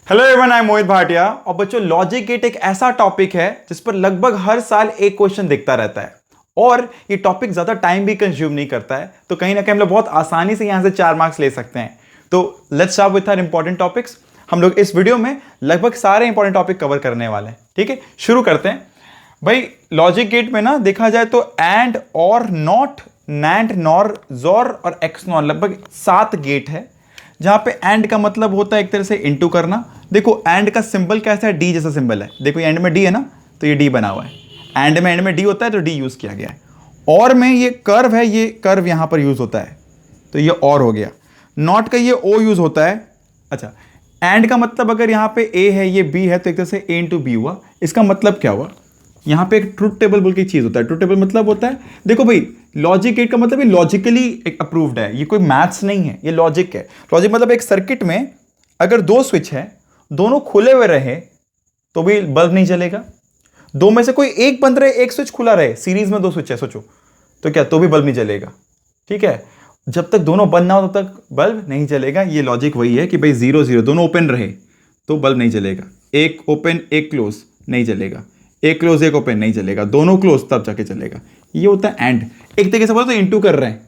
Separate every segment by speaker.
Speaker 1: Hello everyone, I am मोहित भाटिया। और बच्चों, logic gate एक ऐसा टॉपिक है जिस पर लगभग हर साल एक क्वेश्चन दिखता रहता है और ये टॉपिक ज्यादा टाइम भी कंज्यूम नहीं करता है, तो कहीं ना कहीं हम लोग बहुत आसानी से यहां से 4 मार्क्स ले सकते हैं। तो let's start with our important topics. हम लोग इस वीडियो में लगभग सारे इंपॉर्टेंट टॉपिक कवर करने वाले हैं। ठीक है, शुरू करते हैं। भाई, लॉजिक गेट में ना देखा जाए तो एंड और नॉट, नैंड, नॉर, जोर और एक्स नॉर लगभग 7 गेट है, जहां पे एंड का मतलब होता है एक तरह से इनटू करना। देखो एंड का सिंबल कैसा है, डी जैसा सिंबल है। देखो एंड में डी है ना, तो ये डी बना हुआ है। एंड में डी होता है तो डी यूज किया गया है। और में ये कर्व है, ये कर्व यहां पर यूज होता है, तो ये और हो गया। नॉट का ये ओ यूज होता है। अच्छा, एंड का मतलब अगर यहां पे ए है, ये बी है, तो एक तरह से ए इंटू बी हुआ। इसका मतलब क्या हुआ, यहां पे एक ट्रुथ टेबल बोल की चीज होता है। ट्रुथ टेबल मतलब होता है, देखो भाई, लॉजिक गेट का मतलब ये लॉजिकली अप्रूव्ड है, ये कोई मैथ्स नहीं है, ये लॉजिक है। लॉजिक मतलब एक सर्किट में अगर 2 स्विच है, दोनों खुले हुए रहे तो भी बल्ब नहीं जलेगा। 2 में से कोई एक बंद रहे, एक स्विच खुला रहे, सीरीज में 2 स्विच है सोचो, तो क्या, तो भी बल्ब नहीं जलेगा। ठीक है, जब तक दोनों बंद ना हो तब तक बल्ब नहीं जलेगा। ये लॉजिक वही है कि भाई 0 0 दोनों ओपन रहे तो बल्ब नहीं जलेगा। एक ओपन एक क्लोज नहीं जलेगा, एक क्लोज एक ओपन नहीं चलेगा, दोनों क्लोज तब जाके चलेगा। ये होता है एंड। एक तरीके से बोलो तो इंटू कर रहे हैं।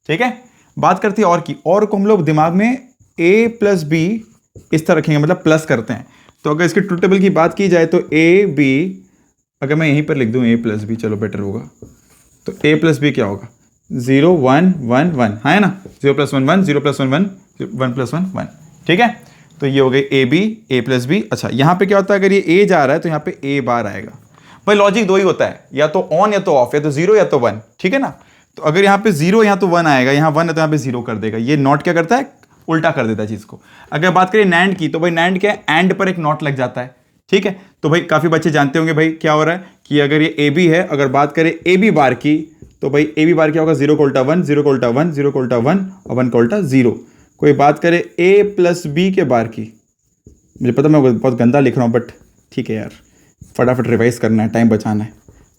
Speaker 1: ठीक है, बात करते हैं और की। और को हम लोग दिमाग में a प्लस बी इस तरह रखेंगे, मतलब प्लस करते हैं। तो अगर इसके ट्रुथ टेबल की बात की जाए तो a b, अगर मैं यहीं पर लिख दूं a प्लस बी, चलो बेटर होगा, तो a प्लस बी क्या होगा, 0 1 1 1, हाँ है ना, 0 प्लस 1 1, 0 प्लस 1 1, 1 प्लस 1 1। ठीक है, तो ये हो गई A B, A plus B. अच्छा, यहां पे क्या होता है, अगर ये ए जा रहा है तो यहां पे ए बार आएगा। भाई लॉजिक 2 ही होता है, या तो ऑन या तो ऑफ, या तो 0 या तो 1। ठीक है ना, तो अगर यहां पे 0 यहां तो 1 आएगा, यहां 1 है तो यहां पे 0 कर देगा। ये नॉट क्या करता है, उल्टा कर देता है चीज को। अगर बात करें नैंड की, तो भाई नैंड क्या है, एंड पर एक नॉट लग जाता है। ठीक है, तो भाई काफी बच्चे जानते होंगे भाई क्या हो रहा है कि अगर ये ए बी है, अगर बात करें ए बी बार की, तो भाई ए बी बार क्या होगा, 0 को उल्टा 1, 0 को उल्टा 1, 0 को उल्टा 1 और 1 को उल्टा 0। कोई बात करे ए प्लस बी के बार की, मुझे पता मैं बहुत गंदा लिख रहा हूँ, बट ठीक है यार, फटाफट रिवाइज करना है, टाइम बचाना है।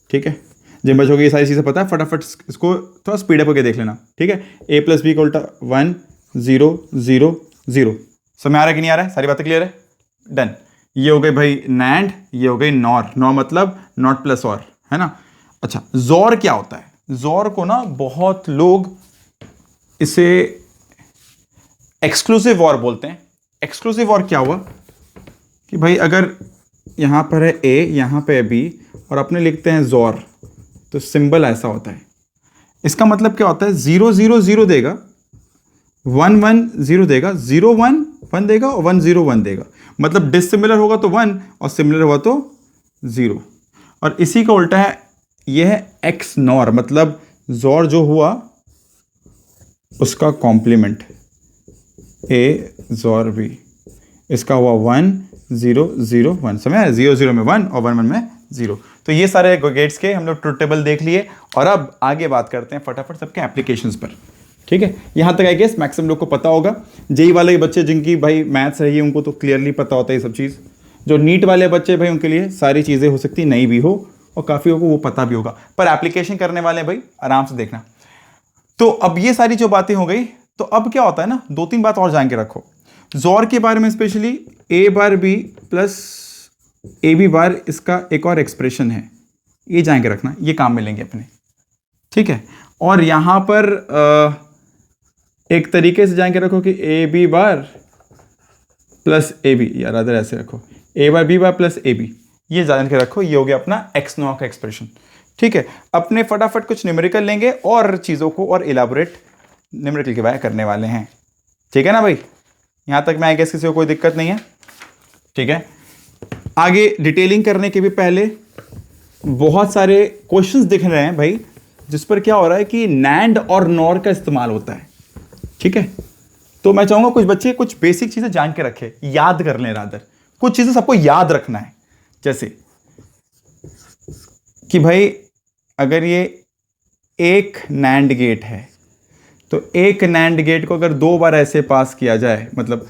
Speaker 1: ठीक है, जिन बच्चों को ये सारी चीज़ें पता है फटाफट इसको थोड़ा स्पीड अप करके देख लेना। ठीक है, ए प्लस बी का उल्टा 1 0 0 0। समझ आ रहा है कि नहीं आ रहा है, सारी बातें क्लियर है, डन। ये हो गई भाई नैंड, ये हो गई नॉर। नॉर मतलब नॉट प्लस और, है ना। अच्छा, जोर क्या होता है, जोर को ना बहुत लोग इसे एक्सक्लूसिव वॉर बोलते हैं। एक्सक्लूसिव वॉर क्या हुआ कि भाई अगर यहां पर है ए, यहां पे है बी और अपने लिखते हैं जोर, तो सिंबल ऐसा होता है। इसका मतलब क्या होता है, 0 0 0 देगा, 1 1 0 देगा, 0 1 1 देगा और 1 0 1 देगा। मतलब डिसिमिलर होगा तो 1 और सिमिलर हुआ तो 0। और इसी का उल्टा है, यह है एक्स नॉर, मतलब जोर जो हुआ उसका कॉम्प्लीमेंट, ए जोर बी, इसका हुआ 1 0 0 1। समझ, 0 0 में 1 और 1 1 में 0। तो ये सारे गेट्स के हम लोग ट्रुथ टेबल देख लिए और अब आगे बात करते हैं फटाफट सबके एप्लीकेशंस पर। ठीक है, यहां तक आई गेस मैक्सिमम लोग को पता होगा। जेई वाले बच्चे जिनकी भाई मैथ्स रही है उनको तो क्लियरली पता होता है ये सब चीज़। जो नीट वाले बच्चे भाई उनके लिए सारी चीज़ें हो सकती नहीं भी हो और काफ़ी को वो पता भी होगा, पर एप्लीकेशन करने वाले भाई आराम से देखना। तो अब ये सारी जो बातें हो गई, तो अब क्या होता है ना, 2-3 बात और जान के रखो जोर के बारे में, specially A bar B plus A B bar, इसका एक और एक्सप्रेशन है, ये जान के रखना, ये काम में लेंगे अपने। ठीक है, और यहां पर एक तरीके से जान के रखो कि A B bar plus A B, या रादर ऐसे रखो, A bar B bar plus A B, ये जान के रखो। ये हो गया अपना एक्स नॉट का एक्सप्रेशन। ठीक है, अपने फटाफट कुछ न्यूमेरिकल लेंगे और चीज़ों को और इलाबोरेट न्यूमेरिकल के बारे करने वाले हैं। ठीक है ना भाई, यहां तक मैं आई गेस किसी को कोई दिक्कत नहीं है। ठीक है, आगे डिटेलिंग करने के भी पहले बहुत सारे क्वेश्चंस दिख रहे हैं भाई, जिस पर क्या हो रहा है कि नैंड और नॉर का इस्तेमाल होता है। ठीक है, तो मैं चाहूंगा कुछ बच्चे कुछ बेसिक चीजें जान के रखें, याद कर लें, रादर कुछ चीजें सबको याद रखना है। जैसे कि भाई अगर ये एक नैंड गेट है, तो एक नैंड गेट को अगर 2 बार ऐसे पास किया जाए, मतलब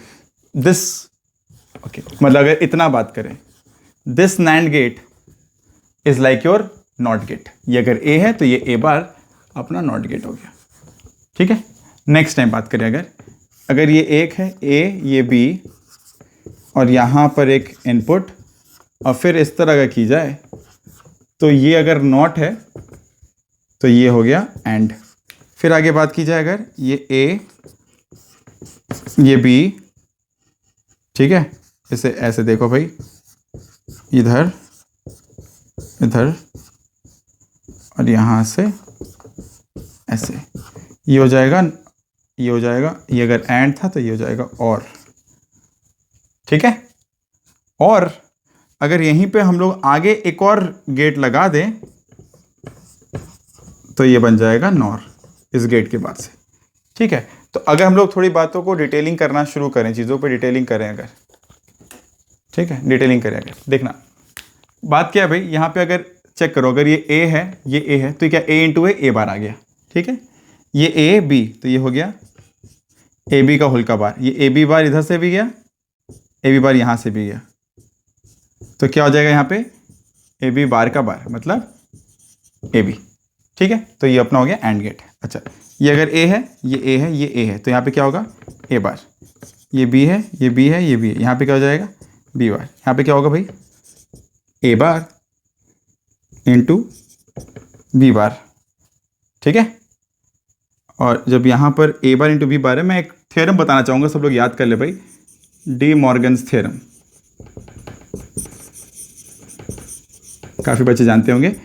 Speaker 1: दिस, ओके, मतलब अगर इतना बात करें, this NAND gate is like your not gate. ये अगर ए है तो ये ए बार अपना नॉट गेट हो गया। ठीक है, नेक्स्ट टाइम बात करें, अगर ये एक है ए, ये बी, और यहाँ पर एक इनपुट, और फिर इस तरह अगर की जाए तो ये अगर नॉट है तो ये हो गया एंड। फिर आगे बात की जाए अगर ये ए ये बी, ठीक है, इसे ऐसे देखो भाई, इधर इधर और यहाँ से ऐसे, ये हो जाएगा, ये हो जाएगा, ये अगर एंड था तो ये हो जाएगा और, ठीक है। और अगर यहीं पे हम लोग आगे एक और गेट लगा दें तो ये बन जाएगा नॉर इस गेट के बाद से, ठीक है। तो अगर हम लोग थोड़ी बातों को डिटेलिंग करना शुरू करें, चीज़ों पे डिटेलिंग करें अगर, ठीक है, डिटेलिंग करें अगर, देखना बात क्या है भाई, यहाँ पे अगर चेक करो, अगर ये ए है, ये ए है, तो क्या ए इंटू ए बार आ गया, ठीक है। ये ए बी, तो ये हो गया ए बी का होल का बार, ये ए बी बार इधर से भी गया, ए बी बार यहाँ से भी गया, तो क्या हो जाएगा यहाँ पे ए बी बार का बार मतलब ए बी, ठीक है। तो ये अपना हो गया एंड गेट। अच्छा, ये अगर ए है, ये ए है, ये ए है, तो यहाँ पे क्या होगा ए बार, ये बी है, ये बी है, ये बी है, यहाँ पे क्या हो जाएगा बी बार, यहाँ पे क्या होगा भाई ए बार इंटू बी बार, ठीक है। और जब यहाँ पर ए बार इंटू बी बार है, मैं एक थ्योरम बताना चाहूँगा, सब लोग याद कर ले भाई, डी मॉर्गन्स थ्योरम, काफ़ी बच्चे जानते होंगे।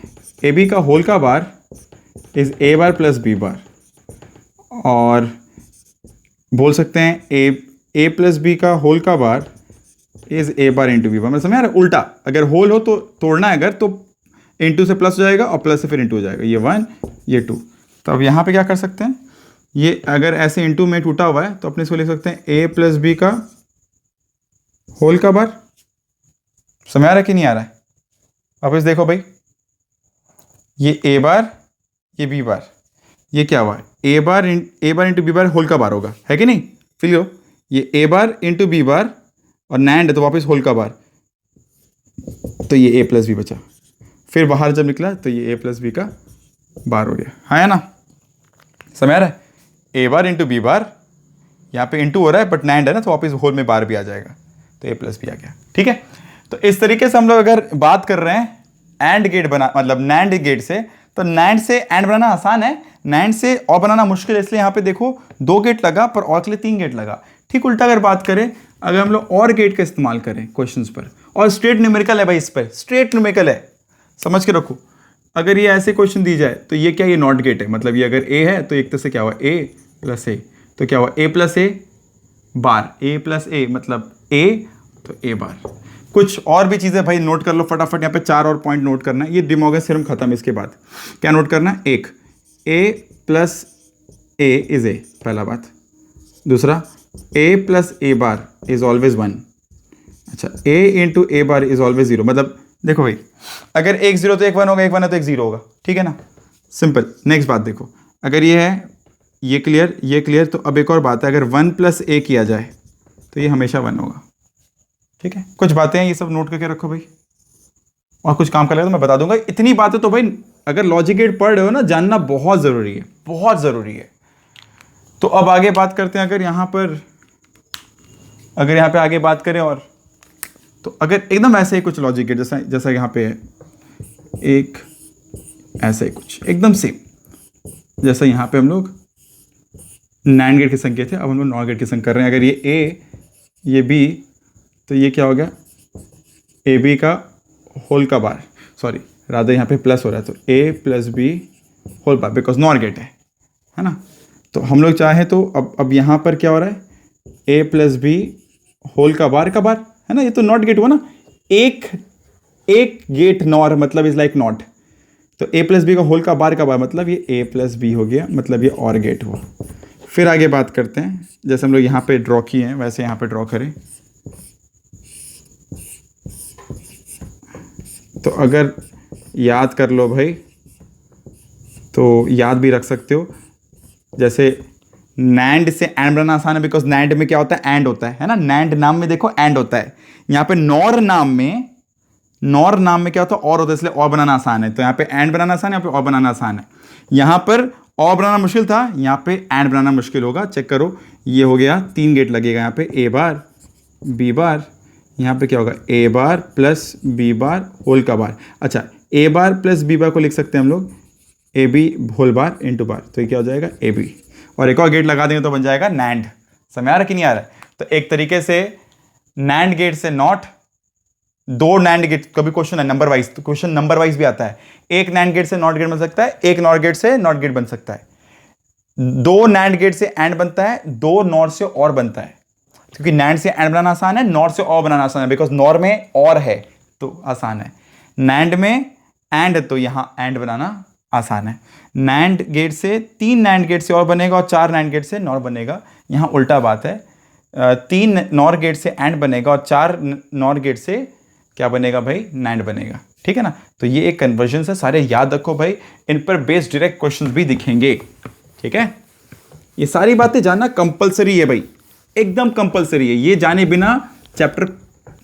Speaker 1: ए बी का होल का bar is A bar plus B bar, और बोल सकते हैं ए प्लस बी का होल का bar is A bar into B bar, मतलब समझ यार, उल्टा अगर होल हो तो तोड़ना है अगर, तो इंटू से प्लस हो जाएगा और प्लस से फिर इंटू हो जाएगा, ये 1 ये 2। तो अब यहाँ पे क्या कर सकते हैं, ये अगर ऐसे इंटू में टूटा हुआ है तो अपने इसको लिख सकते हैं ए प्लस बी का होल का बार। समझ आ रहा है कि नहीं आ रहा है? वापस देखो भाई, ये ए बार ये बी बार, ये क्या हुआ ए बार इंटू बी बार होल का बार होगा, है कि नहीं। फिर लो ये A bar into B bar और नैंड है तो वापस होल का बार, तो ये ए प्लस बी बचा, फिर बाहर जब निकला तो ये ए प्लस बी का बार हो गया, हाँ है ना। समझ आ रहा है, ए बार इंटू बी बार, यहाँ पे इंटू हो रहा है बट नैंड है ना, तो वापस होल में बार भी आ जाएगा, तो ए प्लस बी आ गया, ठीक है। तो इस तरीके से हम लोग अगर बात कर रहे हैं एंड गेट बना, मतलब नैंड गेट से, तो नैंड से एंड बनाना आसान है, नैंड से और बनाना मुश्किल है, इसलिए यहाँ पे देखो 2 गेट लगा पर और के लिए 3 गेट लगा। ठीक उल्टा अगर बात करें, अगर हम लोग और गेट का इस्तेमाल करें क्वेश्चंस पर, और स्ट्रेट न्यूमेरिकल है भाई, इस पर स्ट्रेट न्यूमेरिकल है, समझ के रखो। अगर ये ऐसे क्वेश्चन दी जाए तो ये क्या, ये नॉट गेट है, मतलब ये अगर ए है तो एक तरह से क्या हुआ ए प्लस ए, तो क्या हुआ ए plus A bar, A plus ए मतलब ए, तो ए बार। कुछ और भी चीज़ें भाई नोट कर लो फटाफट, यहाँ पे 4 और पॉइंट नोट करना है, ये डे मॉर्गन थ्योरम खत्म। इसके बाद क्या नोट करना है, एक ए प्लस ए इज ए, पहला बात। दूसरा A plus A bar is always 1। अच्छा, A into A bar is always 0, मतलब देखो भाई, अगर एक 0 तो एक 1 होगा, एक 1 है तो एक 0 होगा, ठीक है ना, सिंपल। नेक्स्ट बात देखो, अगर ये है, ये क्लियर, ये क्लियर, तो अब एक और बात है, अगर 1 प्लस ए किया जाए तो ये हमेशा 1 होगा, ठीक है। कुछ बातें हैं, ये सब नोट करके रखो भाई, और कुछ काम कर लेगा तो मैं बता दूंगा। इतनी बातें तो भाई अगर लॉजिक गेट पढ़ रहे हो ना, जानना बहुत ज़रूरी है, बहुत ज़रूरी है। तो अब आगे बात करते हैं, अगर यहाँ पे आगे बात करें, और तो अगर एकदम ऐसे ही कुछ लॉजिक गेट जैसा यहाँ पे है, एक ऐसे ही कुछ एकदम सेम जैसा यहाँ पे हम लोग नैंड गेट के संग किए थे, अब हम लोग नॉट गेट के संग कर रहे हैं। अगर ये ए ये बी, तो ये क्या हो गया ए बी का होल का बार, सॉरी रादर यहाँ पे प्लस हो रहा है, तो A plus B whole bar, because not gate है ना। तो हम लोग चाहें तो अब यहाँ पर क्या हो रहा है, ए प्लस बी होल का बार है ना, ये तो नॉट गेट हुआ ना, एक गेट नॉर मतलब इज लाइक नॉट, तो ए प्लस बी का होल का बार मतलब ये ए प्लस बी हो गया, मतलब ये और गेट हुआ। फिर आगे बात करते हैं, जैसे हम लोग यहाँ पे ड्रॉ किए हैं वैसे यहाँ पे ड्रॉ करें। तो अगर याद कर लो भाई, तो याद भी रख सकते हो, जैसे नैंड से एंड बनाना आसान है, बिकॉज नैंड में क्या होता है, एंड होता है ना, नैंड नाम में देखो एंड होता है। यहाँ पे नॉर नाम में क्या होता है, और होता है, इसलिए और बनाना आसान है। तो यहाँ पे एंड बनाना आसान है, यहाँ पे और बनाना आसान है। यहाँ पर और बनाना मुश्किल था, यहाँ पे एंड बनाना मुश्किल होगा। चेक करो, ये हो गया 3 गेट लगेगा यहाँ पे, ए बार बी बार यहाँ पे क्या होगा, ए बार प्लस बी बार होल का बार। अच्छा, ए बार प्लस बी बार को लिख सकते हैं हम लोग A B whole bar into bar, तो ये क्या हो जाएगा ए बी। और एक और गेट लगा देंगे तो बन जाएगा नैंड। समझ आ रहा कि नहीं आ रहा है? तो एक तरीके से नैंड गेट से नॉट, दो नैंड गेट, कभी क्वेश्चन है नंबर वाइज, तो क्वेश्चन नंबर वाइज भी आता है। एक नैंड गेट से नॉट गेट बन सकता है, एक नॉट गेट से नॉट गेट बन सकता है, दो नैंड गेट से एंड बनता है, दो नॉर से और बनता है। क्योंकि नैंड से एंड बनाना आसान है, नॉर से और बनाना आसान है, बिकॉज नॉर में और है तो आसान है, नैंड में एंड है तो यहां एंड बनाना आसान है। नैंड गेट से तीन नैंड गेट से और बनेगा और चार नैंड गेट से नॉर बनेगा, यहां उल्टा बात है। तीन नॉर गेट से एंड बनेगा और चार नॉर गेट से क्या बनेगा भाई, नैंड बनेगा। ठीक है ना? तो ये एक कन्वर्जन है, सारे याद रखो भाई, इन पर बेस्ड डायरेक्ट क्वेश्चंस भी दिखेंगे। ठीक है, ये सारी बातें जानना कंपलसरी है भाई, एकदम कंपलसरी है। ये जाने बिना चैप्टर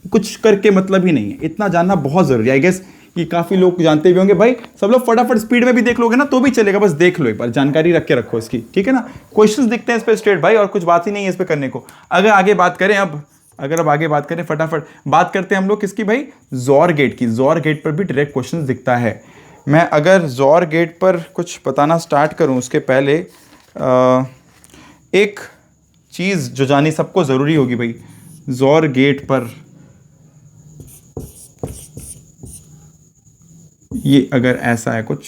Speaker 1: कुछ करके मतलब ही नहीं है, इतना जानना बहुत जरूरी है। आई गेस ये काफी लोग जानते भी होंगे भाई, सब लोग फटाफट स्पीड में भी देख लोगे ना तो भी चलेगा, बस देख लो एक बार, जानकारी रख के रखो इसकी। ठीक है ना? क्वेश्चंस दिखते हैं इस पे स्ट्रेट भाई, और कुछ बात ही नहीं है इस पे करने को। अगर आगे बात करें अब आगे बात करें, फटाफट बात करते हैं हम लोग किसकी भाई, जॉर गेट की। जॉर गेट पर भी डायरेक्ट क्वेश्चन दिखता है। मैं अगर जॉर गेट पर कुछ बताना स्टार्ट करूं उसके पहले एक चीज़ जो जानी सबको ज़रूरी होगी भाई, जॉर गेट पर ये अगर ऐसा है कुछ,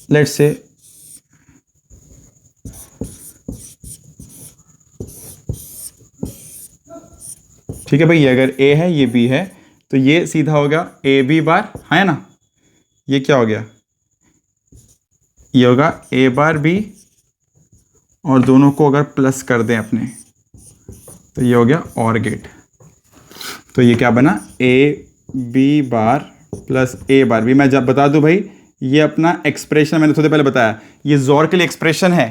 Speaker 1: लेट्स से ठीक है भाई, ये अगर ए है ये बी है तो ये सीधा हो गया ए बी बार, है ना? ये क्या हो गया, ये होगा ए बार बी, और दोनों को अगर प्लस कर दें अपने तो ये हो गया और गेट। तो ये क्या बना, A B bar plus A bar B. मैं जब बता दूं भाई, ये अपना एक्सप्रेशन मैंने थोड़ी देर पहले बताया, ये जोर के लिए एक्सप्रेशन है।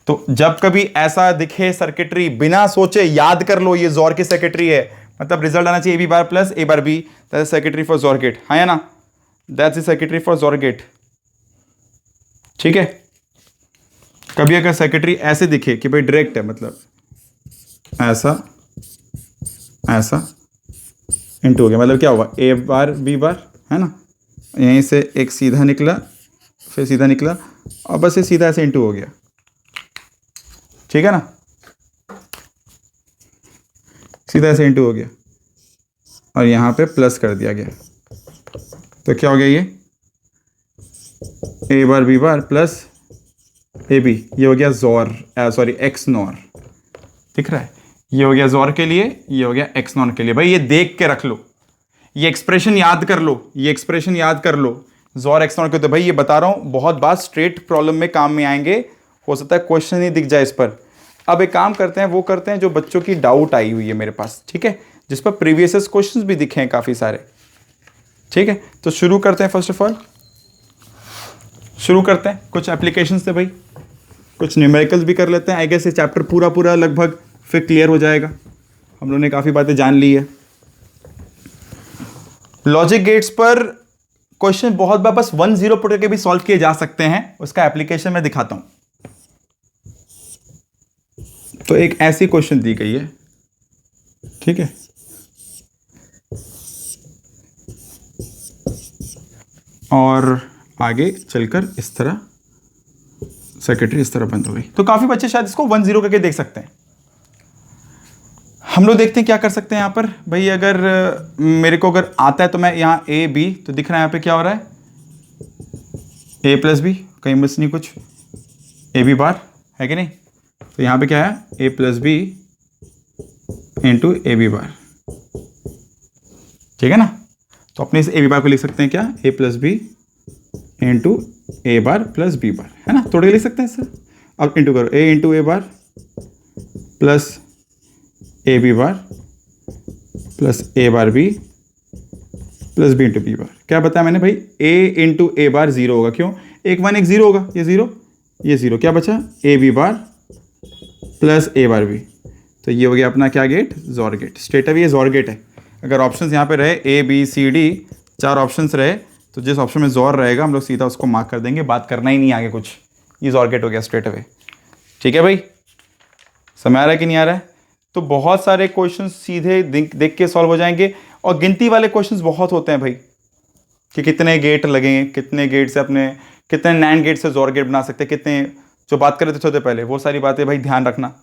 Speaker 1: तो जब कभी ऐसा दिखे सर्किटरी, बिना सोचे याद कर लो ये जोर की सर्किटरी है, मतलब रिजल्ट आना चाहिए A B bar plus A bar B, that is circuitry for XOR gate, है ना? That's is circuitry for XOR gate. ठीक है, कभी अगर सेक्रेटरी ऐसे दिखे कि भाई डायरेक्ट है, मतलब ऐसा ऐसा इंटू हो गया, मतलब क्या होगा, ए बार बी बार, है ना? यहीं से एक सीधा निकला, फिर सीधा निकला, और बस ये सीधा ऐसे इंटू हो गया। ठीक है ना? सीधा ऐसे इंटू हो गया और यहाँ पे प्लस कर दिया गया, तो क्या हो गया, ये A bar B bar plus A B, ये हो गया जोर, सॉरी एक्स नॉर। दिख रहा है? ये हो गया जोर के लिए, ये हो गया एक्स नॉर के लिए। भाई ये देख के रख लो, ये एक्सप्रेशन याद कर लो, ये एक्सप्रेशन याद कर लो, जोर एक्स नॉर के। तो भाई ये बता रहा हूं, बहुत बार स्ट्रेट प्रॉब्लम में काम में आएंगे, हो सकता है क्वेश्चन ही दिख जाए इस पर। अब एक काम करते हैं, वो करते हैं जो बच्चों की डाउट आई हुई है मेरे पास, ठीक है, जिस पर प्रीवियस क्वेश्चन भी दिखे हैं काफी सारे। ठीक है, तो शुरू करते हैं। फर्स्ट ऑफ ऑल शुरू करते हैं कुछ एप्लीकेशन से भाई, कुछ न्यूमेरिकल्स भी कर लेते हैं। आई गेस ये चैप्टर पूरा लगभग फिर क्लियर हो जाएगा, हम लोगों ने काफ़ी बातें जान ली है। लॉजिक गेट्स पर क्वेश्चन बहुत बार बस 1-0 पुट करके भी सॉल्व किए जा सकते हैं, उसका एप्लीकेशन मैं दिखाता हूं। तो एक ऐसी क्वेश्चन दी गई है, ठीक है, और आगे चलकर इस तरह सेक्रेटरी इस तरह बंद हो गई, तो काफी बच्चे शायद इसको 1-0 करके देख सकते हैं। हम लोग देखते हैं क्या कर सकते हैं यहाँ पर भाई। अगर मेरे को अगर आता है तो मैं यहाँ ए बी, तो दिख रहा है यहाँ पे क्या हो रहा है, ए प्लस बी, कहीं मिस नहीं कुछ, ए बी बार है कि नहीं? तो यहाँ पे क्या है, A plus B into A B bar. ठीक है ना? तो अपने इस ए बी बार को लिख सकते हैं क्या, ए plus B into A bar plus B बार, है ना? तोड़ के लिख सकते हैं इससे। अब इंटू करो, A into A bar plus A B bar plus A bar B plus B into B bar. क्या बताया मैंने भाई, ए इंटू ए बार 0 होगा, क्यों, एक 1 एक 0 होगा, ये 0 ये 0, क्या बचा, A B bar plus A bar B. तो ये हो गया अपना क्या gate, XOR gate. Straight away ये जॉर गेट है। अगर ऑप्शंस यहाँ पे रहे A B C D, 4 options रहे, तो जिस ऑप्शन में जॉर रहेगा हम लोग सीधा उसको मार्क कर देंगे, बात करना ही नहीं आगे कुछ, ये जॉर गेट हो गया स्ट्रेट अवे। ठीक है भाई, समझ आ रहा है कि नहीं आ रहा है? तो बहुत सारे क्वेश्चन सीधे देख के सॉल्व हो जाएंगे। और गिनती वाले क्वेश्चंस बहुत होते हैं भाई, कि कितने गेट लगेंगे, कितने गेट से कितने नैंड गेट से जोर गेट बना सकते हैं, कितने, जो बात कर रहे थे थोड़े पहले, वो सारी बातें भाई ध्यान रखना।